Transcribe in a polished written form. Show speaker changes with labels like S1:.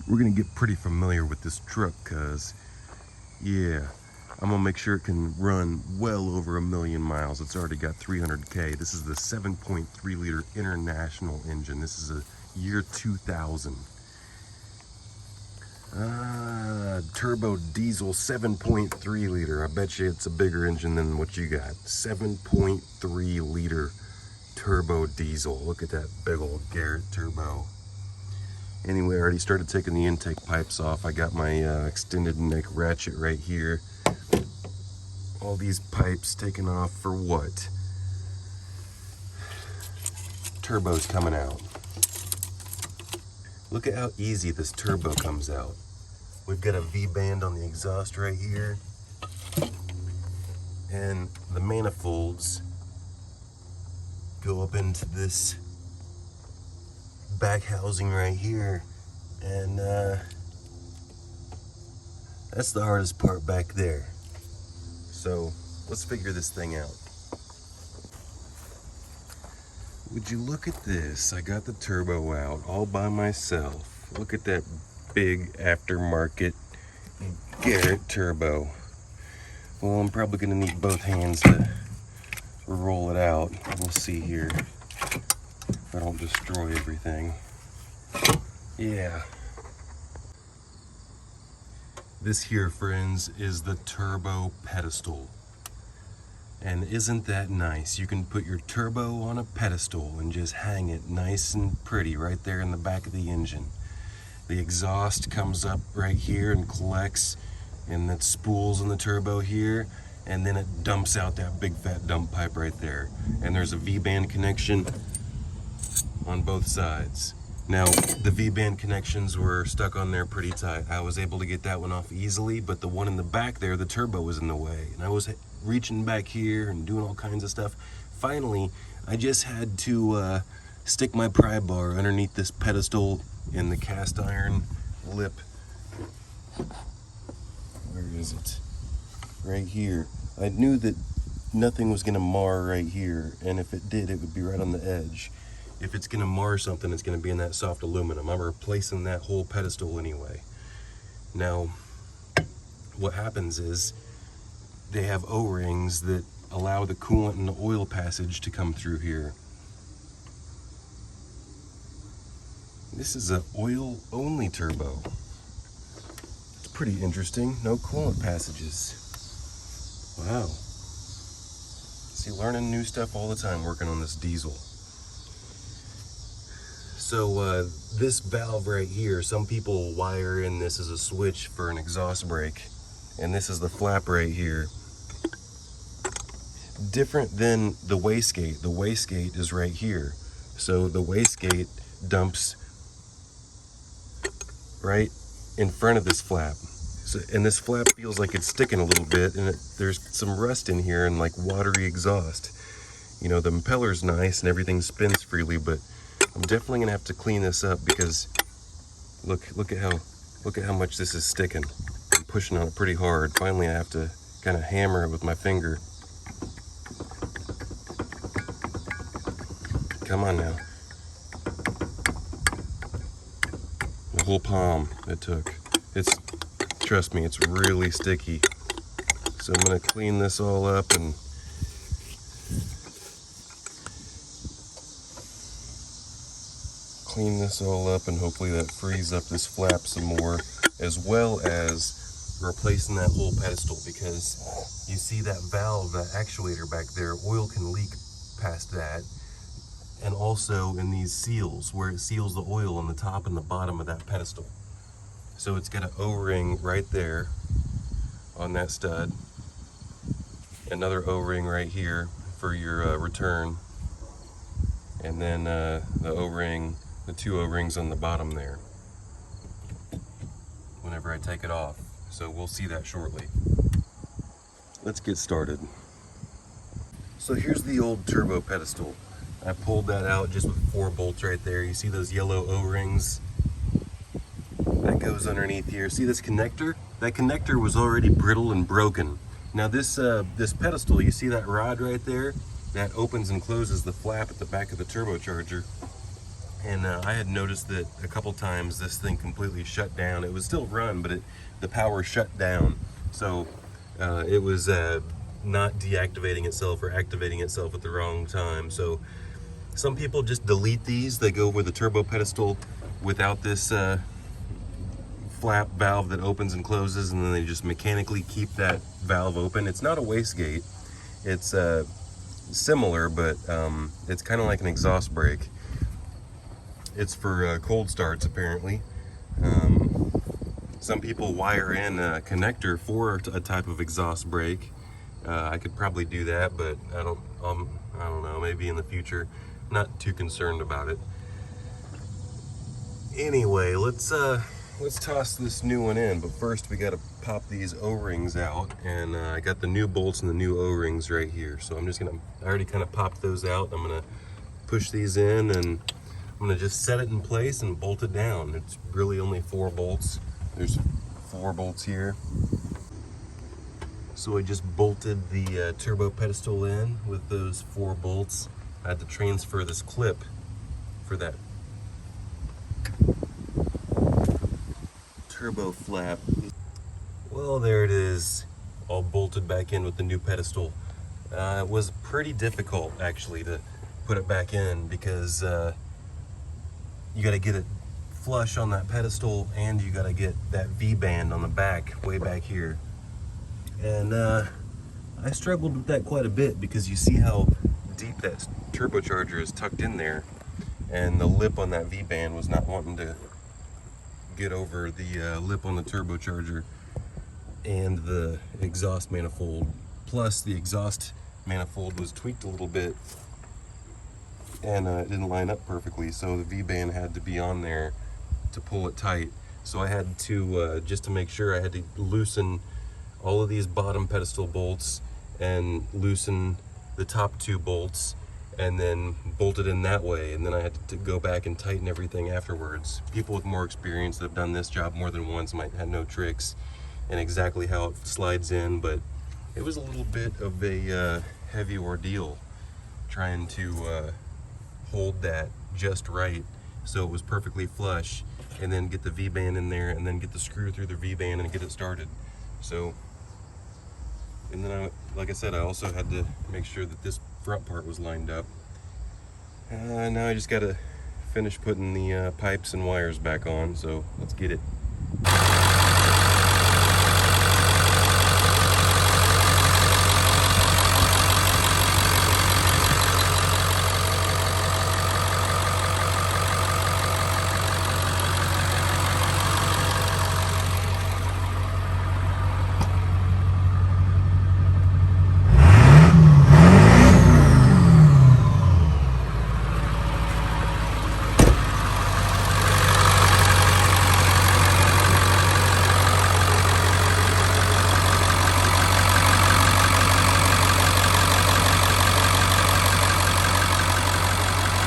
S1: we're gonna get pretty familiar with this truck, cause yeah, I'm gonna make sure it can run well over 1,000,000 miles. It's already got 300K. This is the 7.3 liter international engine. This is a year 2000. Turbo diesel 7.3 liter. I bet you it's a bigger engine than what you got. 7.3 liter turbo diesel. Look at that big old Garrett turbo. Anyway, I already started taking the intake pipes off. I got my extended neck ratchet right here. All these pipes taken off for what? Turbo's coming out. Look at how easy this turbo comes out. We've got a V-band on the exhaust right here. And the manifolds go up into this back housing right here. And that's the hardest part back there. So let's figure this thing out. Would you look at this? I got the turbo out all by myself. Look at that big aftermarket Garrett turbo. Well, I'm probably gonna need both hands to roll it out. We'll see here if I don't destroy everything. Yeah. This here, friends, is the Turbo Pedestal. And isn't that nice? You can put your turbo on a pedestal and just hang it nice and pretty right there in the back of the engine. The exhaust comes up right here and collects in that spools in the turbo here, and then it dumps out that big fat dump pipe right there. And there's a V-band connection on both sides. Now, the V-band connections were stuck on there pretty tight. I was able to get that one off easily, but the one in the back there, the turbo was in the way. And I was reaching back here and doing all kinds of stuff. Finally, I just had to stick my pry bar underneath this pedestal in the cast iron lip. Where is it? Right here. I knew that nothing was gonna mar right here, and if it did, it would be right on the edge. If it's gonna mar something, it's gonna be in that soft aluminum. I'm replacing that whole pedestal anyway. Now, what happens is they have O-rings that allow the coolant and the oil passage to come through here. This is an oil-only turbo. It's pretty interesting. No coolant passages. Wow. See, learning new stuff all the time working on this diesel. So this valve right here, some people wire in this as a switch for an exhaust brake. And this is the flap right here. Different than the wastegate. The wastegate is right here. So the wastegate dumps right in front of this flap. So, and this flap feels like it's sticking a little bit, and there's some rust in here and like watery exhaust. You know, the impeller's nice and everything spins freely, but I'm definitely gonna have to clean this up because look at how much this is sticking. I'm pushing on it pretty hard. Finally, I have to kind of hammer it with my finger. Come on now. The whole palm it took. Trust me, it's really sticky. So I'm gonna clean this all up and hopefully that frees up this flap some more, as well as replacing that whole pedestal, because you see that valve, that actuator back there, oil can leak past that. And also in these seals, where it seals the oil on the top and the bottom of that pedestal. So it's got an O-ring right there on that stud. Another O-ring right here for your return. And then the O-ring, the two O-rings on the bottom there. Whenever I take it off. So we'll see that shortly. Let's get started. So here's the old turbo pedestal. I pulled that out just with 4 bolts right there. You see those yellow O-rings? That goes underneath here. See this connector? That connector was already brittle and broken. Now this pedestal, you see that rod right there? That opens and closes the flap at the back of the turbocharger. And I had noticed that a couple times this thing completely shut down. It was still run, but the power shut down. So it was not deactivating itself or activating itself at the wrong time. So some people just delete these. They go with a turbo pedestal without this flap valve that opens and closes, and then they just mechanically keep that valve open. It's not a wastegate. It's similar, but it's kind of like an exhaust brake. It's for cold starts, apparently. Some people wire in a connector for a type of exhaust brake. I could probably do that, but I don't know, maybe in the future. Not too concerned about it. Anyway, let's toss this new one in, but first we got to pop these O-rings out, and I got the new bolts and the new O-rings right here. So I already kind of popped those out. I'm gonna push these in, and I'm gonna just set it in place and bolt it down. It's really only 4 bolts. There's 4 bolts here. So I just bolted the turbo pedestal in with those 4 bolts. I had to transfer this clip for that turbo flap. Well, there it is, all bolted back in with the new pedestal. It was pretty difficult actually to put it back in, because you got to get it flush on that pedestal, and you got to get that V-band on the back, way back here. And I struggled with that quite a bit, because you see how deep that turbocharger is tucked in there, and the lip on that V-band was not wanting to get over the lip on the turbocharger and the exhaust manifold. Plus the exhaust manifold was tweaked a little bit, and it didn't line up perfectly, so the V-band had to be on there to pull it tight. So I had to, just to make sure, I had to loosen all of these bottom pedestal bolts and loosen the top 2 bolts, and then bolt it in that way, and then I had to go back and tighten everything afterwards. People with more experience that have done this job more than once might have no tricks and exactly how it slides in, but it was a little bit of a heavy ordeal trying to hold that just right so it was perfectly flush, and then get the V-band in there, and then get the screw through the V-band and get it started. So, and then like I said, I also had to make sure that this front part was lined up. Now I just got to finish putting the pipes and wires back on, so let's get it.